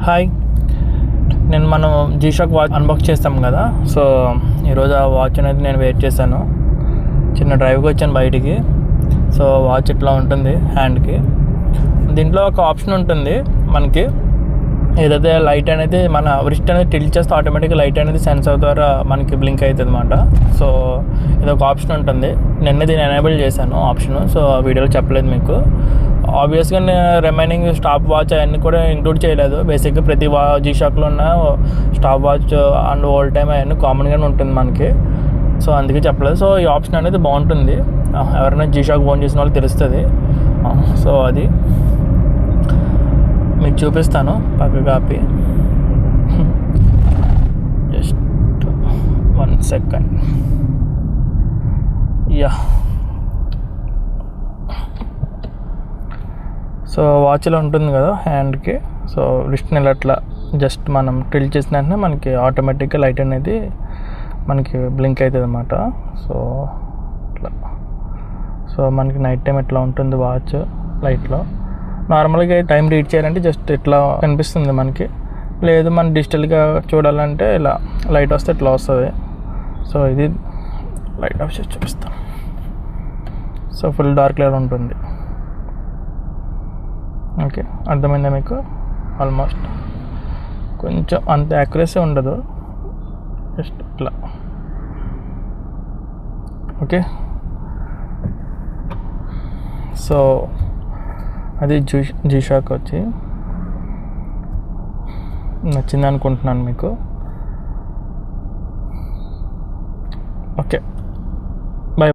Hi, మనం జీషాక్ watch unbox చేస్తాం కదా. సో ఈరోజు ఆ వాచ్ అనేది నేను వెయిట్ చేశాను. చిన్న డ్రైవ్కి వచ్చాను బయటికి. సో వాచ్ ఇట్లా ఉంటుంది హ్యాండ్కి. దీంట్లో ఒక ఆప్షన్ ఉంటుంది మనకి, ఏదైతే లైట్ అనేది మన రిస్ట్ అనేది టిల్ట్ చేస్తే ఆటోమేటిక్గా లైట్ అనేది సెన్సార్ ద్వారా మనకి బ్లింక్ అవుతుంది అనమాట. సో ఇది ఒక ఆప్షన్ ఉంటుంది. నిన్న దీన్ని ఎనేబుల్ చేశాను ఆప్షన్. సో ఆ వీడియోలో చెప్పలేదు మీకు. ఆబ్వియస్గా రిమైనింగ్ స్టాప్ వాచ్ అవన్నీ కూడా ఇంక్లూడ్ చేయలేదు. బేసిక్గా ప్రతి జీషాక్లో ఉన్న stop watch and old time అవన్నీ కామన్గానే ఉంటుంది మనకి. సో అందుకే చెప్పలేదు. సో ఈ ఆప్షన్ అనేది బాగుంటుంది. ఎవరైనా జీషాక్ ఫోన్ చేసిన వాళ్ళకి తెలుస్తుంది. సో అది మీకు చూపిస్తాను పక్క copy. Just 1 second. Yeah, so వాచ్లో ఉంటుంది కదా హ్యాండ్కి. సో రిస్ట్ని అట్లా జస్ట్ మనం టిల్ట్ చేసిన వెంటనే మనకి ఆటోమేటిక్గా లైట్ అనేది మనకి బ్లింక్ అవుతుంది అన్నమాట. సో ఇట్లా సో మనకి నైట్ టైం ఎట్లా ఉంటుంది వాచ్ లైట్లో. నార్మల్గా టైం రీడ్ చేయాలంటే జస్ట్ ఇట్లా కనిపిస్తుంది మనకి. లేదు మనం డిజిటల్గా చూడాలంటే ఇలా లైట్ వస్తే ఇట్లా వస్తుంది. సో ఇది లైట్ ఆఫ్ చేసి చూపిస్తాం. సో ఫుల్ డార్క్ కలర్ ఉంటుంది. ఓకే, అర్థమైందా మీకు? ఆల్మోస్ట్ కొంచెం అంత యాక్యురసీ ఉండదు, జస్ట్ ఇట్లా. ఓకే, సో అది జీషాక్ వచ్చి నచ్చింది అనుకుంటున్నాను మీకు. ఓకే.